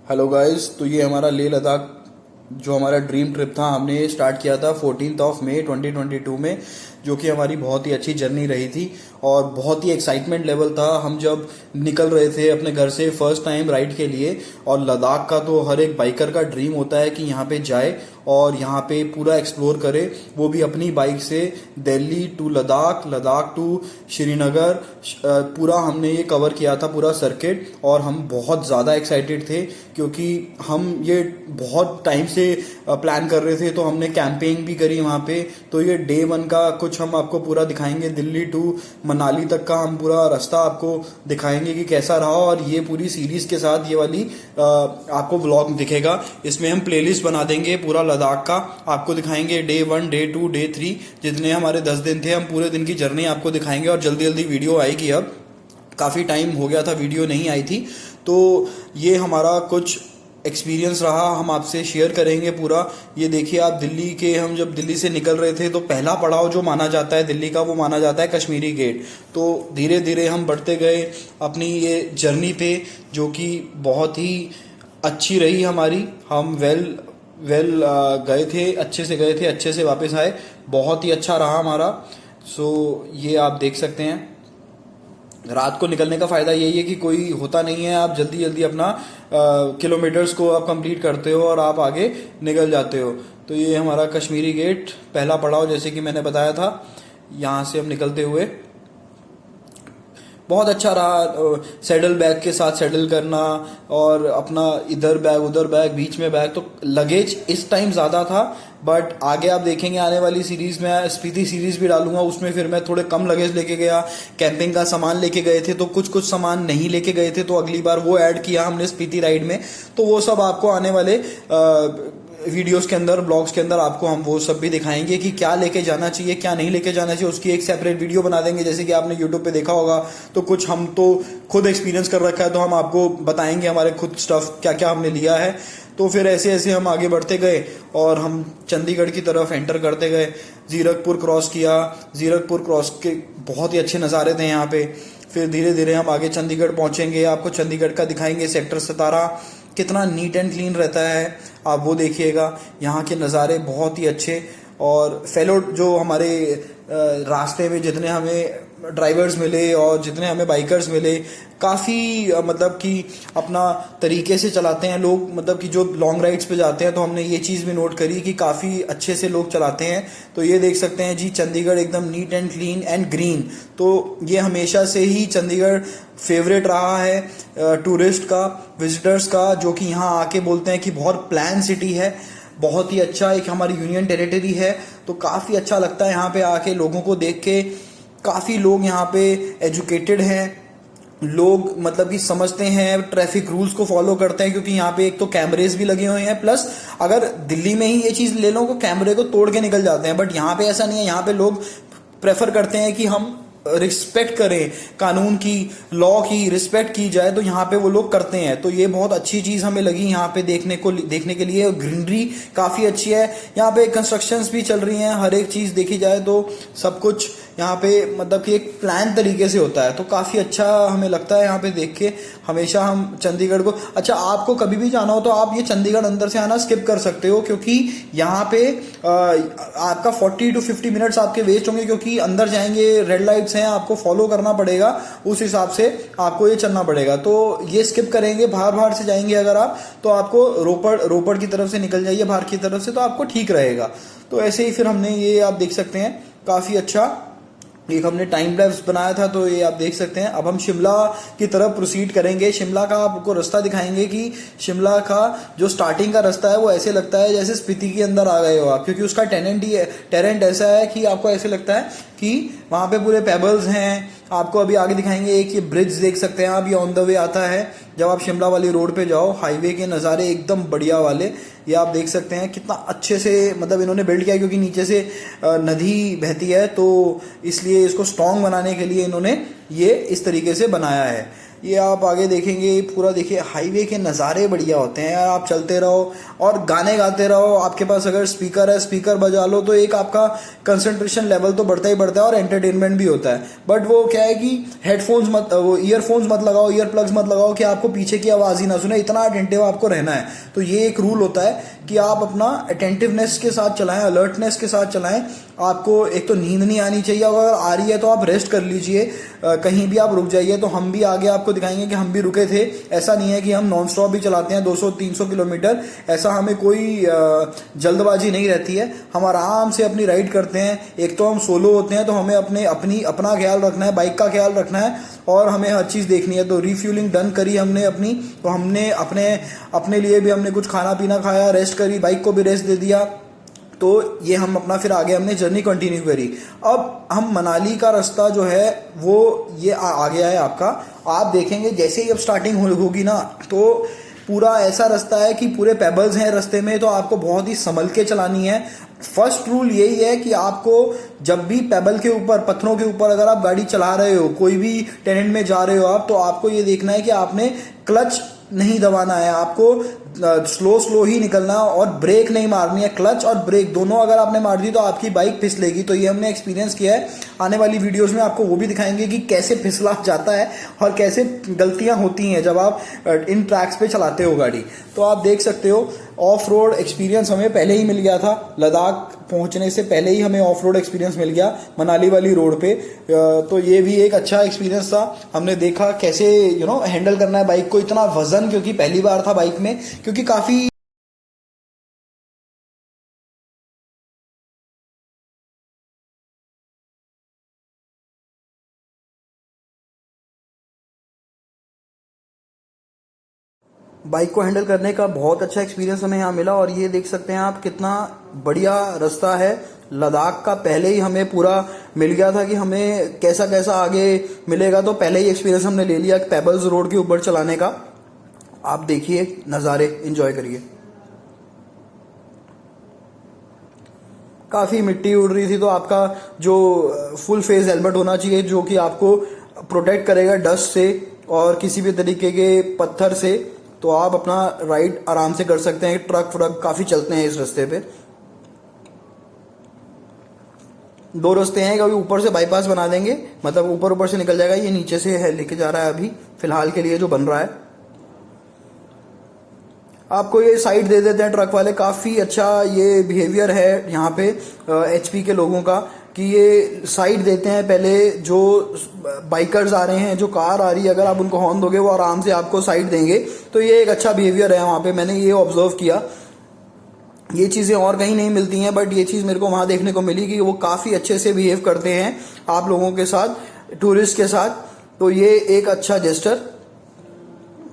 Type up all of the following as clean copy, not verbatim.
Hello guys, तो ये हमारा लेह लद्दाख जो हमारा ड्रीम ट्रिप था, हमने स्टार्ट किया था 14 मई 2022 में, जो कि हमारी बहुत ही अच्छी जर्नी रही थी और बहुत ही एक्साइटमेंट लेवल था। हम जब निकल रहे थे अपने घर से फर्स्ट टाइम राइड के लिए, और लद्दाख का तो हर एक बाइकर का ड्रीम होता है कि यहाँ पे जाए और यहाँ पे पूरा एक्सप्लोर करे, वो भी अपनी बाइक से। दिल्ली टू लद्दाख, लद्दाख टू श्रीनगर, पूरा हमने ये कवर किया था, पूरा सर्किट। और हम बहुत ज़्यादा एक्साइटेड थे क्योंकि हम ये बहुत टाइम से प्लान कर रहे थे, तो हमने कैंपिंग भी करी वहाँ पे। तो ये डे 1 का कुछ हम आपको पूरा दिखाएंगे, दिल्ली टू मनाली तक का हम पूरा रास्ता आपको दिखाएंगे कि कैसा रहा। और ये पूरी सीरीज के साथ ये वाली आपको व्लॉग दिखेगा। इसमें हम प्लेलिस्ट बना देंगे पूरा लद्दाख का, आपको दिखाएंगे डे 1, डे 2, डे 3, जितने हमारे 10 दिन थे, हम पूरे दिन की जर्नी आपको दिखाएंगे। और जल्दी जल्दी वीडियो आएगी, अब काफ़ी टाइम हो गया था वीडियो नहीं आई थी। तो ये हमारा कुछ एक्सपीरियंस रहा, हम आपसे शेयर करेंगे पूरा। ये देखिए आप, दिल्ली के हम जब दिल्ली से निकल रहे थे तो पहला पड़ाव जो माना जाता है दिल्ली का, वो माना जाता है कश्मीरी गेट। तो धीरे धीरे हम बढ़ते गए अपनी ये जर्नी पे, जो कि बहुत ही अच्छी रही हमारी। हम वेल गए थे, अच्छे से गए थे, अच्छे से वापस आए, बहुत ही अच्छा रहा हमारा। सो ये आप देख सकते हैं। रात को निकलने का फ़ायदा यही है कि कोई होता नहीं है, आप जल्दी जल्दी अपना किलोमीटर्स को आप कंप्लीट करते हो और आप आगे निकल जाते हो। तो ये हमारा कश्मीरी गेट पहला पड़ाव, जैसे कि मैंने बताया था, यहाँ से हम निकलते हुए बहुत अच्छा रहा। सैडल बैग के साथ सैडल करना और अपना इधर बैग उधर बैग, बीच में बैग, तो लगेज इस टाइम ज़्यादा था। बट आगे आप देखेंगे आने वाली सीरीज में, स्पीति सीरीज भी डालूंगा, उसमें फिर मैं थोड़े कम लगेज लेके गया। कैंपिंग का सामान लेके गए थे तो कुछ सामान नहीं लेके गए थे, तो अगली बार वो ऐड किया हमने स्पीति राइड में। तो वो सब आपको आने वाले वीडियोस के अंदर, ब्लॉग्स के अंदर आपको हम वो सब भी दिखाएंगे कि क्या लेके जाना चाहिए, क्या नहीं लेके जाना चाहिए। उसकी एक सेपरेट वीडियो बना देंगे, जैसे कि आपने यूट्यूब पे देखा होगा। तो कुछ हम तो खुद एक्सपीरियंस कर रखा है, तो हम आपको बताएंगे हमारे खुद स्टफ क्या क्या हमने लिया है। तो फिर ऐसे ऐसे हम आगे बढ़ते गए और हम चंडीगढ़ की तरफ एंटर करते गए। जीरकपुर क्रॉस किया, जीरकपुर क्रॉस के बहुत ही अच्छे नज़ारे थे यहाँ पे। फिर धीरे धीरे हम आगे चंडीगढ़ पहुँचेंगे, आपको चंडीगढ़ का दिखाएंगे। सेक्टर 17 कितना नीट एंड क्लीन रहता है, आप वो देखिएगा। यहाँ के नज़ारे बहुत ही अच्छे। और फेलो जो हमारे रास्ते में जितने हमें ड्राइवर्स मिले और जितने हमें बाइकर्स मिले, काफ़ी मतलब कि अपना तरीके से चलाते हैं लोग। मतलब कि जो लॉन्ग राइड्स पे जाते हैं, तो हमने ये चीज़ भी नोट करी कि काफ़ी अच्छे से लोग चलाते हैं। तो ये देख सकते हैं जी, चंडीगढ़ एकदम neat and clean and green. तो ये हमेशा से ही चंडीगढ़ फेवरेट रहा है टूरिस्ट का, विजिटर्स का, जो कि यहाँ आके बोलते हैं कि बहुत प्लान सिटी है, बहुत ही अच्छा एक हमारी यूनियन टेरिटरी है। तो काफ़ी अच्छा लगता है यहाँ पे आके लोगों को देख के। काफ़ी लोग यहाँ पे एजुकेटेड हैं, लोग मतलब कि समझते हैं, ट्रैफिक रूल्स को फॉलो करते हैं, क्योंकि यहाँ पे एक तो कैमरेज भी लगे हुए हैं। प्लस अगर दिल्ली में ही ये चीज़ ले लो, तो कैमरे को तोड़ के निकल जाते हैं, बट यहाँ पे ऐसा नहीं है। यहाँ पे लोग प्रेफर करते हैं कि हम रिस्पेक्ट करें, कानून की, लॉ की रिस्पेक्ट की जाए, तो यहाँ पे वो लोग करते हैं। तो ये बहुत अच्छी चीज़ हमें लगी यहाँ पे देखने के लिए। ग्रीनरी काफ़ी अच्छी है यहाँ पे, कंस्ट्रक्शंस भी चल रही हैं। हर एक चीज़ देखी जाए तो सब कुछ यहाँ पे मतलब कि एक प्लान तरीके से होता है। तो काफ़ी अच्छा हमें लगता है यहाँ पे देख के। हमेशा हम चंडीगढ़ को, अच्छा आपको कभी भी जाना हो तो आप ये चंडीगढ़ अंदर से आना स्किप कर सकते हो, क्योंकि यहाँ पे आपका 40 to 50 मिनट्स आपके वेस्ट होंगे, क्योंकि अंदर जाएंगे, रेड लाइट्स हैं, आपको फॉलो करना पड़ेगा, उस हिसाब से आपको ये चलना पड़ेगा। तो ये स्किप करेंगे, बाहर से जाएंगे अगर आप, तो आपको रोपड़ की तरफ से निकल जाइए, बाहर की तरफ से, तो आपको ठीक रहेगा। तो ऐसे ही फिर हमने ये आप देख सकते हैं, काफ़ी अच्छा एक हमने टाइम लैप्स बनाया था। तो ये आप देख सकते हैं। अब हम शिमला की तरफ प्रोसीड करेंगे। शिमला का आपको रास्ता दिखाएंगे कि शिमला का जो स्टार्टिंग का रास्ता है, वो ऐसे लगता है जैसे स्पीति के अंदर आ गए हो आप, क्योंकि उसका टेरेंट ऐसा है कि आपको ऐसे लगता है कि वहाँ पे पूरे पेबल्स हैं। आपको अभी आगे दिखाएंगे, एक ये ब्रिज देख सकते हैं आप, ये ऑन द वे आता है। जब आप शिमला वाली रोड पे जाओ, हाईवे के नज़ारे एकदम बढ़िया वाले, ये आप देख सकते हैं कितना अच्छे से मतलब इन्होंने बिल्ड किया, क्योंकि नीचे से नदी बहती है, तो इसलिए इसको स्ट्रॉन्ग बनाने के लिए इन्होंने ये इस तरीके से बनाया है। ये आप आगे देखेंगे, पूरा देखिए हाईवे के नज़ारे बढ़िया होते हैं यार। आप चलते रहो और गाने गाते रहो, आपके पास अगर स्पीकर है स्पीकर बजा लो, तो एक आपका कंसंट्रेशन लेवल तो बढ़ता ही बढ़ता है और एंटरटेनमेंट भी होता है। बट वो क्या है कि हेडफोन्स मत, वो ईयरफोन्स मत लगाओ, ईयर प्लग्स मत लगाओ कि आपको पीछे की आवाज़ ही ना सुने, इतना अटेंटिव आपको रहना है। तो ये एक रूल होता है कि आप अपना अटेंटिवनेस के साथ चलाएं, अलर्टनेस के साथ चलाएं। आपको एक तो नींद नहीं आनी चाहिए, अगर आ रही है तो आप रेस्ट कर लीजिए, कहीं भी आप रुक जाइए। तो हम भी आगे आपको दिखाएंगे कि हम भी रुके थे। ऐसा नहीं है कि हम नॉन स्टॉप भी चलाते हैं 200-300 किलोमीटर, ऐसा हमें कोई जल्दबाजी नहीं रहती है। हम आराम से अपनी राइड करते हैं। एक तो हम सोलो होते हैं तो हमें अपना ख्याल रखना है, बाइक का ख्याल रखना है और हमें हर चीज़ देखनी है। तो रिफ्यूलिंग डन करी हमने अपनी, तो हमने अपने लिए भी हमने कुछ खाना पीना खाया, रेस्ट करी, बाइक को भी रेस्ट दे दिया। तो ये हम अपना फिर आगे हमने जर्नी कंटिन्यू करी। अब हम मनाली का रास्ता जो है वो ये आ गया है आपका। आप देखेंगे जैसे ही अब स्टार्टिंग होगी ना, तो पूरा ऐसा रास्ता है कि पूरे पेबल्स हैं रास्ते में, तो आपको बहुत ही संभल के चलानी है। फर्स्ट रूल यही है कि आपको जब भी पेबल के ऊपर, पत्थरों के ऊपर अगर आप गाड़ी चला रहे हो, कोई भी टेनेंट में जा रहे हो आप, तो आपको ये देखना है कि आपने क्लच नहीं दबाना है, आपको स्लो ही निकलना और ब्रेक नहीं मारनी है। क्लच और ब्रेक दोनों अगर आपने मार दी तो आपकी बाइक फिसलेगी। तो ये हमने एक्सपीरियंस किया है। आने वाली वीडियोस में आपको वो भी दिखाएंगे कि कैसे फिसला जाता है और कैसे गलतियां होती हैं जब आप इन ट्रैक्स पे चलाते हो गाड़ी। तो आप देख सकते हो ऑफ रोड एक्सपीरियंस हमें पहले ही मिल गया था। लद्दाख पहुंचने से पहले ही हमें ऑफ रोड एक्सपीरियंस मिल गया मनाली वाली रोड पे। तो ये भी एक अच्छा एक्सपीरियंस था। हमने देखा कैसे हैंडल करना है बाइक को, इतना वजन, क्योंकि पहली बार था बाइक में, क्योंकि काफ़ी बाइक को हैंडल करने का बहुत अच्छा एक्सपीरियंस हमें यहाँ मिला। और ये देख सकते हैं आप कितना बढ़िया रास्ता है। लद्दाख का पहले ही हमें पूरा मिल गया था कि हमें कैसा कैसा आगे मिलेगा, तो पहले ही एक्सपीरियंस हमने ले लिया पेबल्स रोड के ऊपर चलाने का। आप देखिए नज़ारे, एंजॉय करिए। काफ़ी मिट्टी उड़ रही थी, तो आपका जो फुल फेस हेलमेट होना चाहिए जो कि आपको प्रोटेक्ट करेगा डस्ट से और किसी भी तरीके के पत्थर से। तो आप अपना राइड आराम से कर सकते हैं। ट्रक व्रक काफ़ी चलते हैं इस रास्ते पे। दो रास्ते हैं, कभी ऊपर से बाईपास बना देंगे, मतलब ऊपर ऊपर से निकल जाएगा, ये नीचे से है लेके जा रहा है अभी फिलहाल के लिए जो बन रहा है। आपको ये साइड दे देते हैं ट्रक वाले। काफ़ी अच्छा ये बिहेवियर है यहाँ पे एचपी के लोगों का कि ये साइड देते हैं। पहले जो बाइकर्स आ रहे हैं, जो कार आ रही है, अगर आप उनको हॉर्न दोगे वो आराम से आपको साइड देंगे। तो ये एक अच्छा बिहेवियर है वहाँ पे, मैंने ये ऑब्जर्व किया। ये चीज़ें और कहीं नहीं मिलती हैं, बट ये चीज़ मेरे को वहाँ देखने को मिली कि वो काफ़ी अच्छे से बिहेव करते हैं आप लोगों के साथ, टूरिस्ट के साथ। तो ये एक अच्छा जेस्टर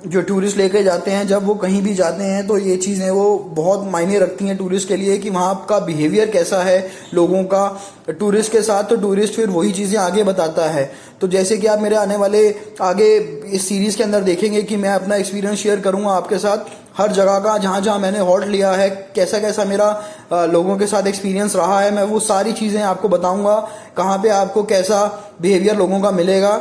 जो टूरिस्ट लेके जाते हैं, जब वो कहीं भी जाते हैं तो ये चीज़ें वो बहुत मायने रखती हैं टूरिस्ट के लिए कि वहाँ का बिहेवियर कैसा है लोगों का टूरिस्ट के साथ। तो टूरिस्ट फिर वही चीज़ें आगे बताता है। तो जैसे कि आप मेरे आने वाले आगे इस सीरीज़ के अंदर देखेंगे कि मैं अपना एक्सपीरियंस शेयर करूँगा आपके साथ हर जगह का, जहाँ जहाँ मैंने हॉल्ट लिया है, कैसा कैसा मेरा लोगों के साथ एक्सपीरियंस रहा है, मैं वो सारी चीज़ें आपको बताऊँगा। कहाँ पे आपको कैसा बिहेवियर लोगों का मिलेगा।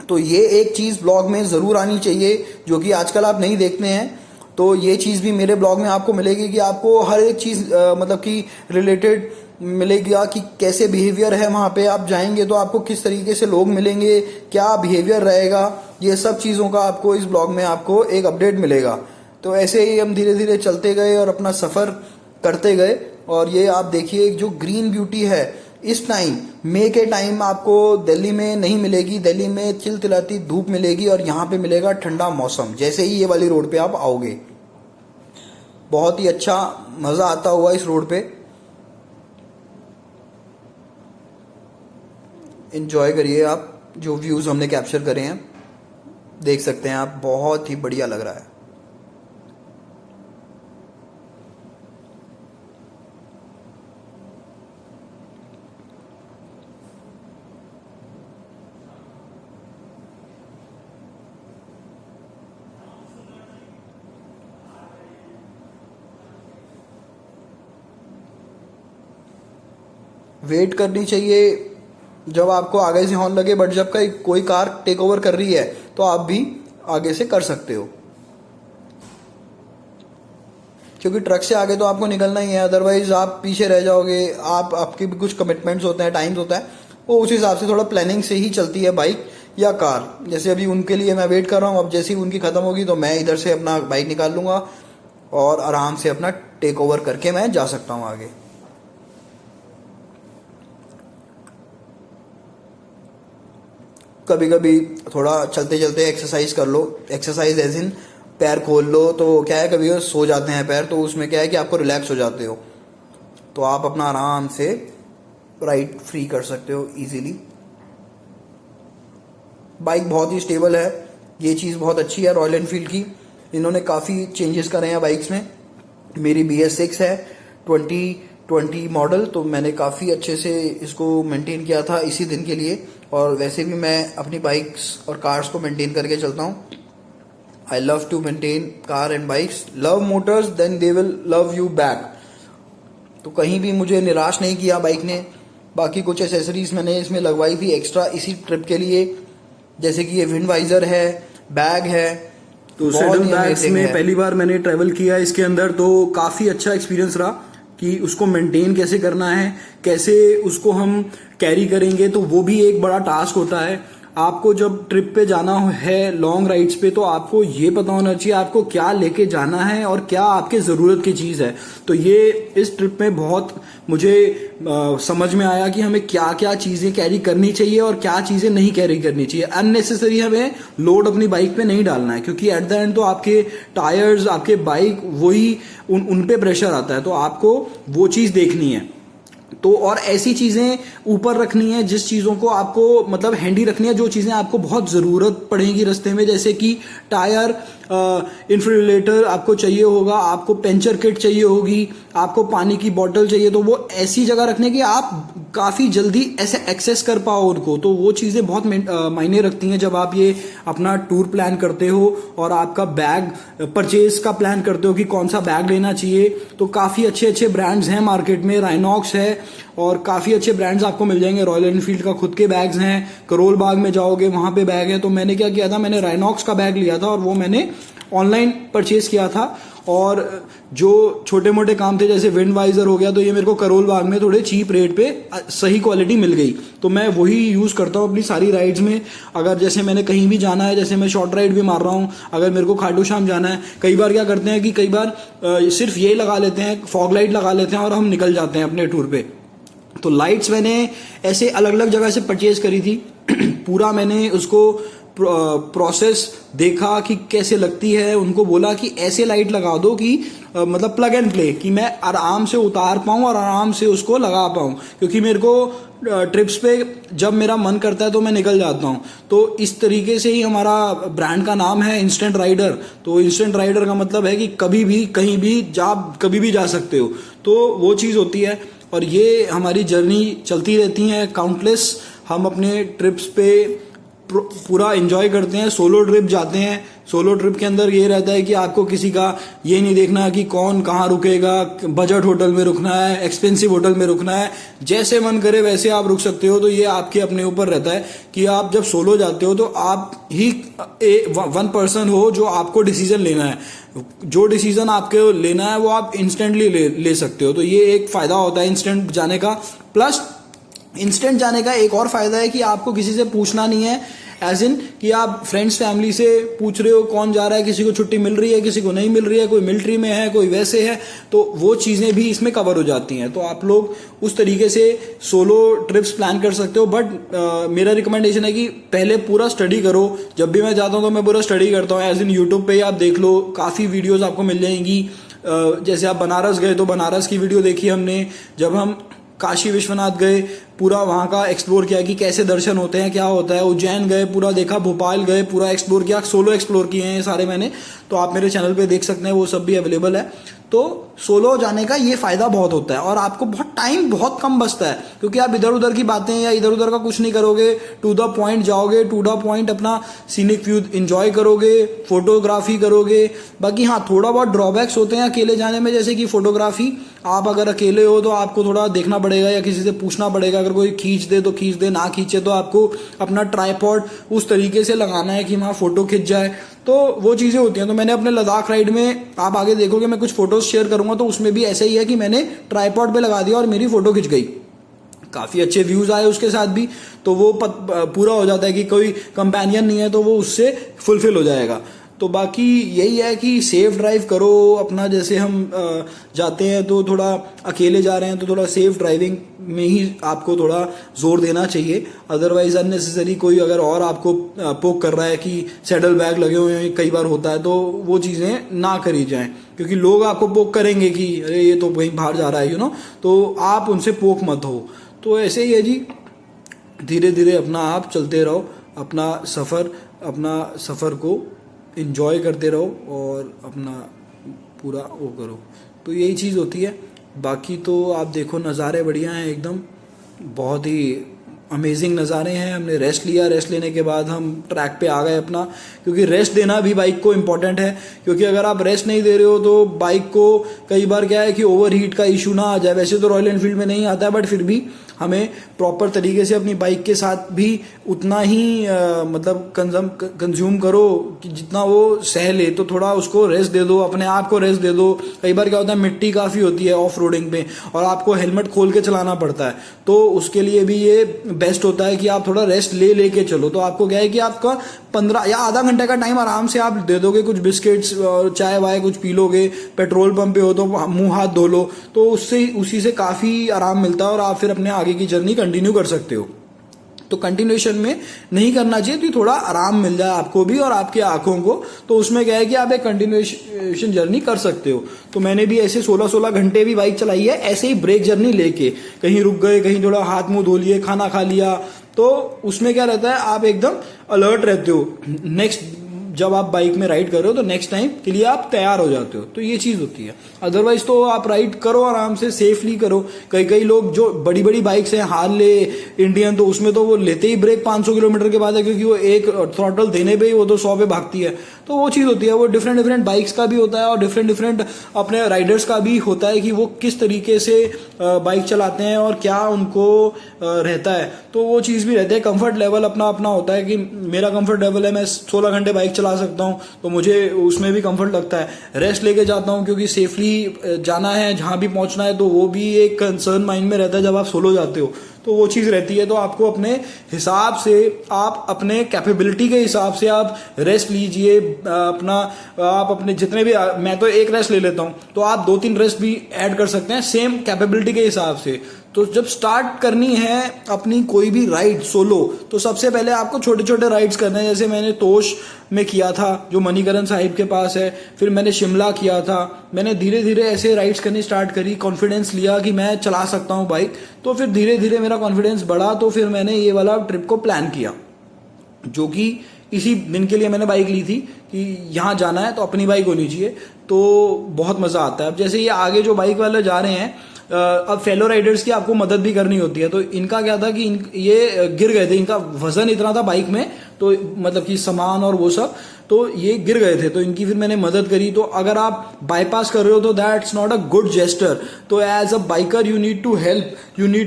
तो ये एक चीज़ ब्लॉग में ज़रूर आनी चाहिए जो कि आजकल आप नहीं देखते हैं। तो ये चीज़ भी मेरे ब्लॉग में आपको मिलेगी कि आपको हर एक चीज़ मतलब कि रिलेटेड मिलेगी कि कैसे बिहेवियर है वहाँ पे। आप जाएंगे तो आपको किस तरीके से लोग मिलेंगे, क्या बिहेवियर रहेगा, ये सब चीज़ों का आपको इस ब्लॉग में आपको एक अपडेट मिलेगा। तो ऐसे ही हम धीरे धीरे चलते गए और अपना सफ़र करते गए। और ये आप देखिए जो ग्रीन ब्यूटी है इस टाइम मई के टाइम आपको दिल्ली में नहीं मिलेगी। दिल्ली में चिलचिलाती धूप मिलेगी और यहाँ पे मिलेगा ठंडा मौसम जैसे ही ये वाली रोड पे आप आओगे। बहुत ही अच्छा मज़ा आता हुआ इस रोड पे। एंजॉय करिए आप, जो व्यूज़ हमने कैप्चर करे हैं देख सकते हैं आप, बहुत ही बढ़िया लग रहा है। वेट करनी चाहिए जब आपको आगे से हॉर्न लगे, बट जब कोई कार टेक ओवर कर रही है तो आप भी आगे से कर सकते हो, क्योंकि ट्रक से आगे तो आपको निकलना ही है, अदरवाइज आप पीछे रह जाओगे। आपके भी कुछ कमिटमेंट्स होते हैं, टाइम्स होता है, वो उस हिसाब से थोड़ा प्लानिंग से ही चलती है बाइक या कार। जैसे अभी उनके लिए मैं वेट कर रहा हूँ, अब जैसे ही उनकी ख़त्म होगी तो मैं इधर से अपना बाइक निकाल लूँगा और आराम से अपना टेक ओवर करके मैं जा सकता हूँ आगे। कभी कभी थोड़ा चलते चलते एक्सरसाइज कर लो, एक्सरसाइज एज इन पैर खोल लो, तो क्या है कभी सो जाते हैं पैर, तो उसमें क्या है कि आपको रिलैक्स हो जाते हो, तो आप अपना आराम से राइड फ्री कर सकते हो इजीली। बाइक बहुत ही स्टेबल है, ये चीज़ बहुत अच्छी है रॉयल एनफील्ड की। इन्होंने काफ़ी चेंजेस करे हैं बाइक्स में। मेरी BS6 है 2020 मॉडल, तो मैंने काफ़ी अच्छे से इसको मेंटेन किया था इसी दिन के लिए, और वैसे भी मैं अपनी बाइक्स और कार्स को मेंटेन करके चलता हूँ। I love to maintain car and bikes, love motors then they will love you back. तो कहीं भी मुझे निराश नहीं किया बाइक ने। बाकी कुछ एसेसरीज मैंने इसमें लगवाई थी एक्स्ट्रा इसी ट्रिप के लिए, जैसे कि ये विंड वाइजर है, बैग है। तो सैडल बैग्स में पहली बार मैंने ट्रैवल किया इसके अंदर, तो काफ़ी अच्छा एक्सपीरियंस रहा कि उसको मेंटेन कैसे करना है, कैसे उसको हम कैरी करेंगे, तो वो भी एक बड़ा टास्क होता है। आपको जब ट्रिप पे जाना है लॉन्ग राइड्स पे, तो आपको ये पता होना चाहिए आपको क्या लेके जाना है और क्या आपके ज़रूरत की चीज़ है। तो ये इस ट्रिप में बहुत मुझे समझ में आया कि हमें क्या क्या चीज़ें कैरी करनी चाहिए और क्या चीज़ें नहीं कैरी करनी चाहिए। अननेसेसरी हमें लोड अपनी बाइक पे नहीं डालना है, क्योंकि एट द एंड तो आपके टायर्स, आपके बाइक, वही उन पे प्रेशर आता है, तो आपको वो चीज़ देखनी है। तो और ऐसी चीज़ें ऊपर रखनी है जिस चीज़ों को आपको मतलब हैंडी रखनी है, जो चीज़ें आपको बहुत ज़रूरत पड़ेगी रास्ते में, जैसे कि टायर, इन्फ्रिलेटर आपको चाहिए होगा, आपको पंचर किट चाहिए होगी, आपको पानी की बोतल चाहिए, तो वो ऐसी जगह रखने की आप काफ़ी जल्दी ऐसे एक्सेस कर पाओ उनको। तो वो चीज़ें बहुत मायने रखती हैं जब आप ये अपना टूर प्लान करते हो और आपका बैग परचेज का प्लान करते हो कि कौन सा बैग लेना चाहिए। तो काफ़ी अच्छे अच्छे ब्रांड्स हैं मार्केट में, राइनॉक्स है और काफ़ी अच्छे ब्रांड्स आपको मिल जाएंगे। रॉयल एनफील्ड का खुद के बैग्स हैं, करोल बाग में जाओगे वहाँ पे बैग है। तो मैंने क्या किया था, मैंने राइनॉक्स का बैग लिया था और वो मैंने ऑनलाइन परचेज किया था। और जो छोटे मोटे काम थे जैसे विंड वाइजर हो गया, तो ये मेरे को करोल बाग में थोड़े चीप रेट पे सही क्वालिटी मिल गई, तो मैं वही यूज़ करता हूँ अपनी सारी राइड्स में। अगर जैसे मैंने कहीं भी जाना है, जैसे मैं शॉर्ट राइड भी मार रहा हूँ, अगर मेरे को खाटू श्याम जाना है, कई बार क्या करते हैं कि कई बार सिर्फ ये लगा लेते हैं, फॉग लाइट लगा लेते हैं और हम निकल जाते हैं अपने टूर पे। तो लाइट्स मैंने ऐसे अलग अलग जगह से परचेज करी थी। पूरा मैंने उसको प्रोसेस देखा कि कैसे लगती है, उनको बोला कि ऐसे लाइट लगा दो कि मतलब प्लग एंड प्ले, कि मैं आराम से उतार पाऊँ और आराम से उसको लगा पाऊँ, क्योंकि मेरे को ट्रिप्स पे जब मेरा मन करता है तो मैं निकल जाता हूँ। तो इस तरीके से ही हमारा ब्रांड का नाम है इंस्टेंट राइडर। तो इंस्टेंट राइडर का मतलब है कि कभी भी कहीं भी कभी भी जा सकते हो, तो वो चीज़ होती है। और ये हमारी जर्नी चलती रहती है काउंटलेस। हम अपने ट्रिप्स पे पूरा एंजॉय करते हैं। सोलो ट्रिप जाते हैं, सोलो ट्रिप के अंदर ये रहता है कि आपको किसी का ये नहीं देखना कि कौन कहाँ रुकेगा, बजट होटल में रुकना है, एक्सपेंसिव होटल में रुकना है, जैसे मन करे वैसे आप रुक सकते हो। तो ये आपके अपने ऊपर रहता है कि आप जब सोलो जाते हो तो आप ही वन पर्सन हो जो आपको डिसीजन लेना है। जो डिसीजन आपको लेना है वो आप इंस्टेंटली ले सकते हो। तो ये एक फ़ायदा होता है इंस्टेंट जाने का। प्लस इंस्टेंट जाने का एक और फ़ायदा है कि आपको किसी से पूछना नहीं है, एज इन कि आप फ्रेंड्स फैमिली से पूछ रहे हो कौन जा रहा है, किसी को छुट्टी मिल रही है, किसी को नहीं मिल रही है, कोई मिलिट्री में है, कोई वैसे है, तो वो चीज़ें भी इसमें कवर हो जाती हैं। तो आप लोग उस तरीके से सोलो ट्रिप्स प्लान कर सकते हो। बट मेरा रिकमेंडेशन है कि पहले पूरा स्टडी करो। जब भी मैं जाता हूँ तो मैं पूरा स्टडी करता हूँ, एज इन यूट्यूब पे आप देख लो, काफ़ी वीडियोज़ आपको मिल जाएंगी। जैसे आप बनारस गए तो बनारस की वीडियो देखी हमने, जब हम काशी विश्वनाथ गए पूरा वहाँ का एक्सप्लोर किया कि कैसे दर्शन होते हैं, क्या होता है। उज्जैन गए पूरा देखा, भोपाल गए पूरा एक्सप्लोर किया, सोलो एक्सप्लोर किए हैं ये सारे मैंने। तो आप मेरे चैनल पे देख सकते हैं, वो सब भी अवेलेबल है। तो सोलो जाने का ये फ़ायदा बहुत होता है और आपको टाइम बहुत कम बचता है, क्योंकि आप इधर उधर की बातें या इधर उधर का कुछ नहीं करोगे, टू द पॉइंट जाओगे, टू द पॉइंट अपना सीनिक व्यू एंजॉय करोगे, फोटोग्राफी करोगे। बाकी हाँ, थोड़ा बहुत ड्रॉबैक्स होते हैं अकेले जाने में, जैसे कि फोटोग्राफी आप अगर अकेले हो तो आपको थोड़ा देखना पड़ेगा या किसी से पूछना पड़ेगा अगर अगर कोई खींच दे तो खींच दे, ना खींचे तो आपको अपना ट्राइपॉड उस तरीके से लगाना है कि वहाँ फोटो खिंच जाए। तो वो चीज़ें होती हैं। तो मैंने अपने लद्दाख राइड में, आप आगे देखोगे मैं कुछ फोटोज शेयर करूंगा, तो उसमें भी ऐसा ही है कि मैंने ट्राइपॉड पे लगा दिया और मेरी फोटो खिंच गई। काफ़ी अच्छे व्यूज़ आए उसके साथ भी, तो वो पूरा हो जाता है कि कोई कंपेनियन नहीं है तो वो उससे फुलफिल हो जाएगा। तो बाकी यही है कि सेफ ड्राइव करो अपना। जैसे हम जाते हैं तो थोड़ा अकेले जा रहे हैं तो थोड़ा सेफ ड्राइविंग में ही आपको थोड़ा जोर देना चाहिए। अदरवाइज अननेसेसरी कोई अगर और आपको पोक कर रहा है कि सैडल बैग लगे हुए हैं, कई बार होता है, तो वो चीज़ें ना करी जाएं, क्योंकि लोग आपको पोक करेंगे कि अरे ये तो कहीं बाहर जा रहा है तो आप उनसे पोक मत हो। तो ऐसे ही है जी, धीरे धीरे अपना आप चलते रहो, अपना सफ़र को एंजॉय करते रहो और अपना पूरा वो करो। तो यही चीज़ होती है। बाकी तो आप देखो नज़ारे बढ़िया हैं एकदम, बहुत ही अमेजिंग नज़ारे हैं। हमने रेस्ट लिया, रेस्ट लेने के बाद हम ट्रैक पे आ गए अपना, क्योंकि रेस्ट देना भी बाइक को इम्पोर्टेंट है। क्योंकि अगर आप रेस्ट नहीं दे रहे हो तो बाइक को कई बार क्या है कि ओवर हीट का इशू ना आ जाए। वैसे तो रॉयल एनफील्ड में नहीं आता है, बट फिर भी हमें प्रॉपर तरीके से अपनी बाइक के साथ भी उतना ही मतलब कंज्यूम करो कि जितना वो सह ले। तो थोड़ा उसको रेस्ट दे दो, अपने आप को रेस्ट दे दो। कई बार क्या होता है, मिट्टी काफ़ी होती है ऑफ रोडिंग पे और आपको हेलमेट खोल के चलाना पड़ता है, तो उसके लिए भी ये बेस्ट होता है कि आप थोड़ा रेस्ट लेके चलो। तो आपको क्या है कि आपका 15 या आधा घंटे का टाइम आराम से आप दे दोगे, कुछ बिस्किट्स और चाय वाय कुछ पी लोगे, पेट्रोल पंप पे हो तो मुंह हाथ धो लो, तो उसी से काफ़ी आराम मिलता है और आप फिर अपने आगे की जर्नी कंटिन्यू कर सकते हो। तो कंटिन्यूएशन में नहीं करना चाहिए, तो थोड़ा आराम मिल जाए आपको भी और आपकी आंखों को, तो उसमें क्या है कि आप एक कंटिन्यूएशन जर्नी कर सकते हो। तो मैंने भी ऐसे 16-16 घंटे भी बाइक चलाई है, ऐसे ही ब्रेक जर्नी लेके, कहीं रुक गए, कहीं थोड़ा हाथ मुंह धो लिए, खाना खा लिया, तो उसमें क्या रहता है आप एकदम अलर्ट रहते हो। नेक्स्ट जब आप बाइक में राइड कर रहे हो तो नेक्स्ट टाइम के लिए आप तैयार हो जाते हो। तो ये चीज़ होती है। अदरवाइज तो आप राइड करो आराम से, सेफली करो। कई लोग जो बड़ी बड़ी बाइक्स हैं, हार्ले, इंडियन, तो उसमें तो वो लेते ही ब्रेक 500 किलोमीटर के बाद है, क्योंकि वो एक थ्रॉटल देने पे ही वो तो 100 पे भागती है। तो वो चीज़ होती है। वो डिफरेंट बाइक्स का भी होता है और डिफरेंट अपने राइडर्स का भी होता है कि वो किस तरीके से बाइक चलाते हैं और क्या उनको रहता है। तो वो चीज़ भी रहती है। कंफर्ट लेवल अपना अपना होता है कि मेरा कंफर्ट लेवल है, मैं 16 घंटे बाइक चला सकता हूँ, तो मुझे उसमें भी कंफर्ट लगता है। रेस्ट लेके जाता हूँ क्योंकि सेफली जाना है, जहाँ भी पहुँचना है, तो वो भी एक कंसर्न माइंड में रहता है जब आप सोलो जाते हो, तो वो चीज़ रहती है। तो आपको अपने हिसाब से, आप अपने कैपेबिलिटी के हिसाब से आप रेस्ट लीजिए। आप अपने जितने भी, मैं तो एक रेस्ट ले लेता हूँ, तो आप 2-3 रेस्ट भी ऐड कर सकते हैं सेम कैपेबिलिटी के हिसाब से। तो जब स्टार्ट करनी है अपनी कोई भी राइड सोलो, तो सबसे पहले आपको छोटे छोटे राइड्स करने हैं। जैसे मैंने तोश में किया था जो मणिकरण साहिब के पास है, फिर मैंने शिमला किया था। मैंने धीरे धीरे ऐसे राइड्स करनी स्टार्ट करी, कॉन्फिडेंस लिया कि मैं चला सकता हूँ बाइक, तो फिर धीरे धीरे मेरा कॉन्फिडेंस बढ़ा। तो फिर मैंने ये वाला ट्रिप को प्लान किया, जो कि इसी दिन के लिए मैंने बाइक ली थी कि यहाँ जाना है तो अपनी बाइक होनी चाहिए, तो बहुत मज़ा आता है। अब जैसे ये आगे जो बाइक वाले जा रहे हैं, अब फेलो राइडर्स की आपको मदद भी करनी होती है। तो इनका क्या था कि ये गिर गए थे, इनका वजन इतना था बाइक में, तो मतलब कि सामान और वो सब, तो ये गिर गए थे, तो इनकी फिर मैंने मदद करी। तो अगर आप बाईपास कर रहे हो तो that's not a good gesture. तो as a biker you need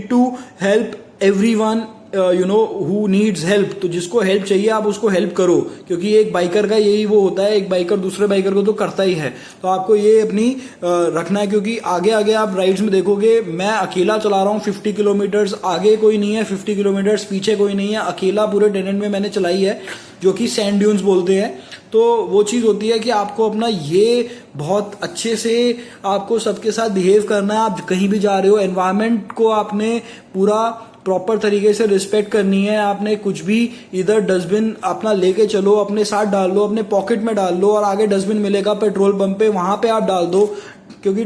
to help everyone who needs help. तो जिसको हेल्प चाहिए आप उसको हेल्प करो, क्योंकि एक बाइकर का यही वो होता है, एक बाइकर दूसरे बाइकर को तो करता ही है। तो आपको ये अपनी रखना है, क्योंकि आगे आगे आप राइड्स में देखोगे, मैं अकेला चला रहा हूँ 50 किलोमीटर्स, आगे कोई नहीं है 50 किलोमीटर्स, पीछे कोई नहीं है, अकेला पूरे टेनेंट में मैंने चलाई है, जो कि सैंड ड्यून्स बोलते हैं। तो वो चीज़ होती है कि आपको अपना ये बहुत अच्छे से आपको सबके साथ बिहेव करना है। आप कहीं भी जा रहे हो, एनवायरनमेंट को आपने पूरा प्रॉपर तरीके से रिस्पेक्ट करनी है। आपने कुछ भी, इधर डस्टबिन अपना लेके चलो, अपने साथ डाल लो, अपने पॉकेट में डाल लो, और आगे डस्टबिन मिलेगा पेट्रोल पंप पे, वहां पे आप डाल दो। क्योंकि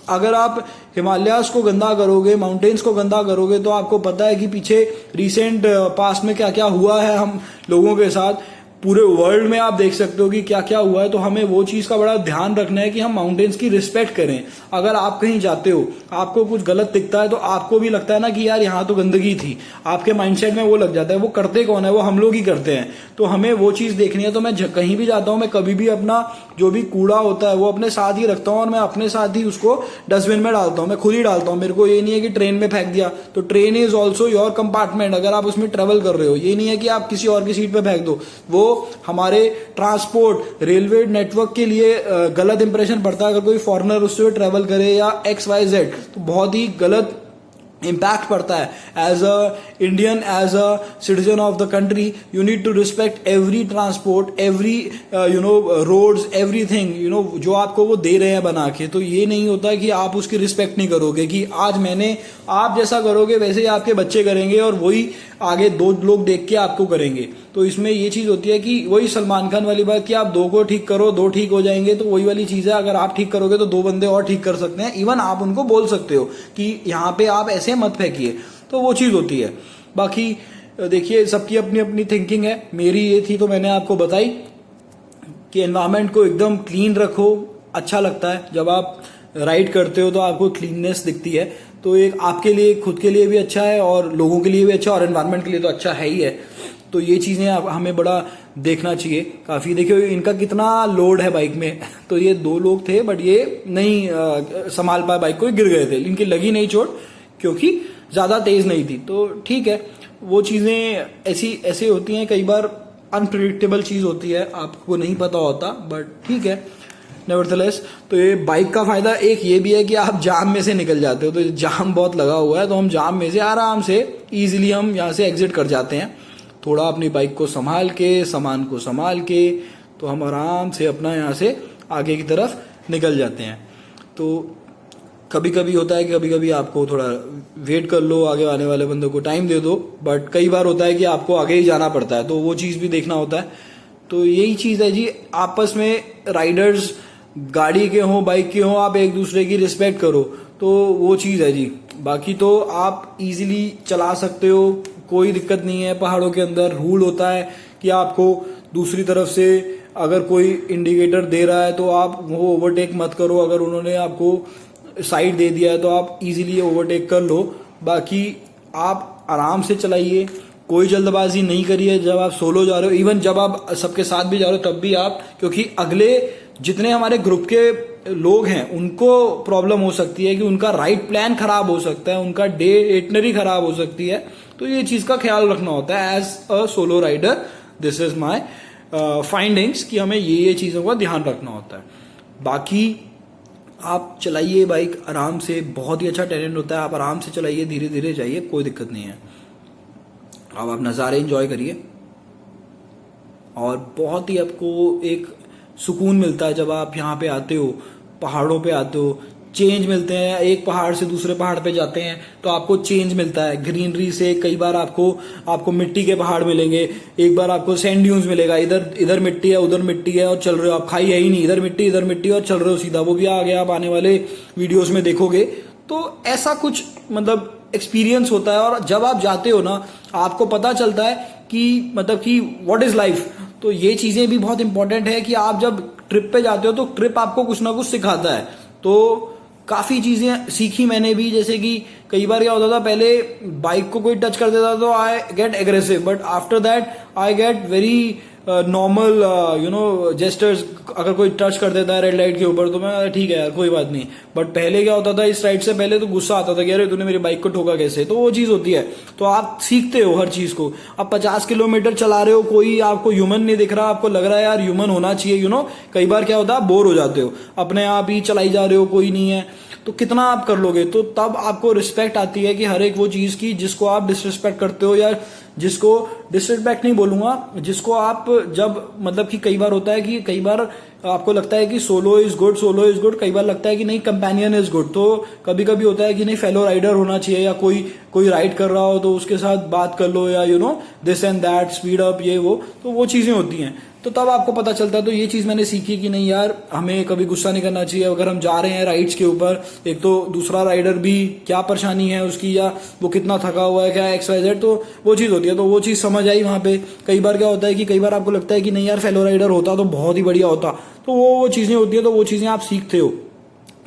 अगर आप हिमालयाज को गंदा करोगे, माउंटेन्स को गंदा करोगे, तो आपको पता है कि पीछे रिसेंट पास्ट में क्या क्या हुआ है हम लोगों के साथ। पूरे वर्ल्ड में आप देख सकते हो कि क्या क्या हुआ है। तो हमें वो चीज़ का बड़ा ध्यान रखना है कि हम माउंटेन्स की रिस्पेक्ट करें। अगर आप कहीं जाते हो, आपको कुछ गलत दिखता है, तो आपको भी लगता है ना कि यार यहाँ तो गंदगी थी, आपके माइंडसेट में वो लग जाता है। वो करते कौन है? वो हम लोग ही करते हैं। तो हमें वो चीज़ देखनी है। तो मैं कहीं भी जाता हूँ, मैं कभी भी अपना जो भी कूड़ा होता है वो अपने साथ ही रखता हूँ और मैं अपने साथ ही उसको डस्टबिन में डालता हूँ, मैं खुद ही डालता हूँ। मेरे को ये नहीं है कि ट्रेन में फेंक दिया, तो train is also your compartment. अगर आप उसमें ट्रेवल कर रहे हो, ये नहीं है कि आप किसी और की सीट पे फेंक दो। वो हमारे ट्रांसपोर्ट रेलवे नेटवर्क के लिए गलत इंप्रेशन पड़ता है। अगर कोई फॉरेनर उससे ट्रेवल करे या XYZ, तो बहुत ही गलत इम्पैक्ट पड़ता है। As a Indian, as a citizen of the country, you need to respect every transport, every roads, everything जो आपको वो दे रहे हैं बना के। तो ये नहीं होता कि आप उसकी रिस्पेक्ट नहीं करोगे, कि आज आप जैसा करोगे वैसे ही आपके बच्चे करेंगे और वही आगे 2 लोग देख के आपको करेंगे। तो इसमें ये चीज होती है कि वही सलमान खान वाली बात कि आप 2 को ठीक करो, 2 ठीक हो जाएंगे। तो वही वाली चीज है, अगर आप ठीक करोगे तो 2 बंदे और ठीक कर सकते हैं। इवन आप उनको बोल सकते हो कि यहाँ पे आप ऐसे मत फेंकिए, तो वो चीज होती है। बाकी देखिए, सबकी अपनी अपनी थिंकिंग है। मेरी ये थी तो मैंने आपको बताई कि एनवायरमेंट को एकदम क्लीन रखो। अच्छा लगता है जब आप राइड करते हो तो आपको क्लीननेस दिखती है, तो एक आपके लिए, खुद के लिए भी अच्छा है और लोगों के लिए भी अच्छा, और एनवायरमेंट के लिए तो अच्छा है ही है। तो ये चीजें हमें बड़ा देखना चाहिए। काफी देखिए इनका कितना लोड है बाइक में। तो ये 2 लोग थे, बट ये नहीं संभाल पाए बाइक को, गिर गए थे। इनकी लगी नहीं चोट क्योंकि ज्यादा तेज नहीं थी। तो ठीक है, वो चीजें ऐसी होती हैं। कई बार अनप्रिडिक्टेबल चीज होती है, आपको नहीं पता होता, बट ठीक है नेवरदलेस। तो ये बाइक का फायदा एक ये भी है कि आप जाम में से निकल जाते हो। तो जाम बहुत लगा हुआ है, तो हम जाम में से आराम से इजीली हम यहाँ से एग्जिट कर जाते हैं। थोड़ा अपनी बाइक को संभाल के, सामान को संभाल के, तो हम आराम से अपना यहाँ से आगे की तरफ निकल जाते हैं। तो कभी कभी होता है कि कभी कभी आपको थोड़ा वेट कर लो, आगे आने वाले बंदे को टाइम दे दो, बट कई बार होता है कि आपको आगे ही जाना पड़ता है, तो वो चीज़ भी देखना होता है। तो यही चीज़ है जी, आपस में राइडर्स, गाड़ी के हों बाइक के हों, आप एक दूसरे की रिस्पेक्ट करो, तो वो चीज़ है जी। बाकी तो आप इजीली चला सकते हो, कोई दिक्कत नहीं है। पहाड़ों के अंदर रूल होता है कि आपको दूसरी तरफ से अगर कोई इंडिकेटर दे रहा है तो आप वो ओवरटेक मत करो। अगर उन्होंने आपको साइड दे दिया है तो आप इजीली ओवरटेक कर लो। बाकी आप आराम से चलाइए, कोई जल्दबाजी नहीं करिए जब आप सोलो जा रहे हो। इवन जब आप सबके साथ भी जा रहे हो तब भी आप, क्योंकि अगले जितने हमारे ग्रुप के लोग हैं उनको प्रॉब्लम हो सकती है कि उनका राइड प्लान खराब हो सकता है, उनका डे इटनरी खराब हो सकती है। तो ये चीज का ख्याल रखना होता है as a solo rider. This is my findings कि हमें ये चीजों का ध्यान रखना होता है। बाकी आप चलाइए बाइक आराम से, बहुत ही अच्छा टेरेन होता है, आप आराम से चलाइए, धीरे धीरे जाइए, कोई दिक्कत नहीं है। अब आप नज़ारे एंजॉय करिए और बहुत ही आपको एक सुकून मिलता है जब आप यहाँ पे आते हो, पहाड़ों पे आते हो। चेंज मिलते हैं, एक पहाड़ से दूसरे पहाड़ पे जाते हैं तो आपको चेंज मिलता है ग्रीनरी से। कई बार आपको मिट्टी के पहाड़ मिलेंगे, एक बार आपको सैंड ड्यून्स मिलेगा, इधर मिट्टी है उधर मिट्टी है और चल रहे हो आप, खाई है ही नहीं, इधर मिट्टी और चल रहे हो सीधा। वो भी आगे आप आने वाले वीडियोस में देखोगे। तो ऐसा कुछ मतलब एक्सपीरियंस होता है, और जब आप जाते हो ना आपको पता चलता है कि मतलब कि व्हाट इज लाइफ। तो ये चीजें भी बहुत इंपॉर्टेंट है कि आप जब ट्रिप पे जाते हो तो ट्रिप आपको कुछ ना कुछ सिखाता है। तो काफी चीजें सीखी मैंने भी, जैसे कि कई बार क्या होता था, पहले बाइक को कोई टच कर देता तो I get aggressive, but after that I get very normal gestures. अगर कोई टच कर देता है रेड लाइट के ऊपर तो मैं ठीक है यार कोई बात नहीं। बट पहले क्या होता था, इस राइड से पहले तो गुस्सा आता था कि अरे तूने मेरी बाइक को ठोका कैसे। तो वो चीज होती है। तो आप सीखते हो हर चीज को। आप 50 किलोमीटर चला रहे हो, कोई आपको ह्यूमन नहीं दिख रहा, आपको लग रहा है यार ह्यूमन होना चाहिए। कई बार क्या होता है, आप बोर हो जाते हो, अपने आप ही चलाई जा रहे हो, कोई नहीं है, तो कितना आप कर लोगे। तो तब आपको रिस्पेक्ट आती है कि हर एक वो चीज की जिसको आप डिसरिस्पेक्ट करते हो, या जिसको डिसरिस्पेक्ट नहीं बोलूंगा, जिसको आप जब मतलब कि कई बार होता है कि कई बार आपको लगता है कि सोलो इज गुड, कई बार लगता है कि नहीं कंपेनियन इज गुड। तो कभी कभी होता है कि नहीं फेलो राइडर होना चाहिए, या कोई राइड कर रहा हो तो उसके साथ बात कर लो, या this and that, speed up, ये वो, तो वो चीजें होती हैं। तो तब आपको पता चलता है। तो ये चीज मैंने सीखी कि नहीं यार हमें कभी गुस्सा नहीं करना चाहिए अगर हम जा रहे हैं राइड्स के ऊपर। एक तो दूसरा राइडर भी क्या परेशानी है उसकी, या वो कितना थका हुआ है, क्या XYZ, तो वो चीज होती है। तो वो चीज समझ आई वहां पे। कई बार क्या होता है कि कई बार आपको लगता है कि नहीं यार फेलो राइडर होता तो बहुत ही बढ़िया होता। तो वो चीजें होती है, तो वो चीजें आप सीखते हो।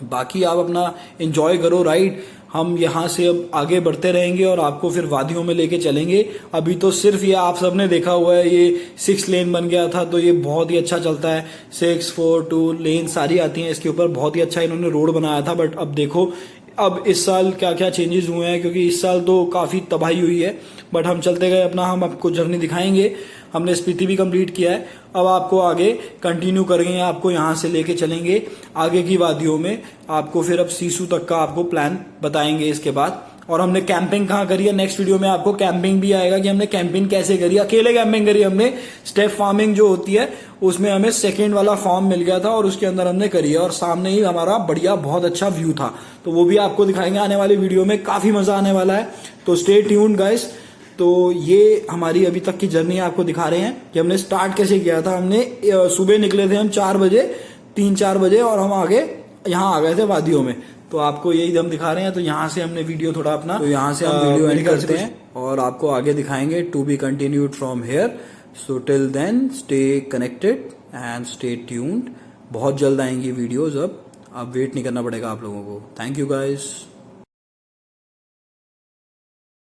बाकी आप अपना एंजॉय करो राइड। हम यहाँ से अब आगे बढ़ते रहेंगे और आपको फिर वादियों में लेके चलेंगे। अभी तो सिर्फ ये आप सबने देखा हुआ है, ये 6 लेन बन गया था तो ये बहुत ही अच्छा चलता है। 6, 4, 2 लेन सारी आती हैं इसके ऊपर, बहुत ही अच्छा इन्होंने रोड बनाया था। बट अब देखो अब इस साल क्या क्या चेंजेस हुए हैं, क्योंकि इस साल तो काफी तबाही हुई है। बट हम चलते गए अपना, हम आपको जर्नी दिखाएंगे। हमने स्पीति भी कंप्लीट किया है, अब आपको आगे कंटिन्यू करेंगे, आपको यहाँ से लेके चलेंगे आगे की वादियों में। आपको फिर अब सीसू तक का आपको प्लान बताएंगे इसके बाद। और हमने कैंपिंग कहाँ करी है, नेक्स्ट वीडियो में आपको कैंपिंग भी आएगा कि हमने कैंपिंग कैसे करी। अकेले कैंपिंग करी हमने, स्टेप फार्मिंग जो होती है उसमें हमें सेकेंड वाला फार्म मिल गया था और उसके अंदर हमने करी है, और सामने ही हमारा बढ़िया बहुत अच्छा व्यू था। तो वो भी आपको दिखाएंगे आने वाली वीडियो में, काफी मजा आने वाला है। तो स्टे ट्यून्ड गाइस। तो ये हमारी अभी तक की जर्नी आपको दिखा रहे हैं कि हमने स्टार्ट कैसे किया था। हमने सुबह निकले थे हम 4 बजे, 3-4 बजे, और हम आगे यहाँ आ गए थे वादियों में। तो आपको यही हम दिखा रहे हैं। तो यहाँ से हमने वीडियो थोड़ा अपना, तो यहाँ से हम वीडियो एंड करते हैं और आपको आगे दिखाएंगे। To be continued from here. So till then stay connected and stay tuned. बहुत जल्द आएंगी वीडियोज, अब वेट नहीं करना पड़ेगा आप लोगों को। Thank you guys.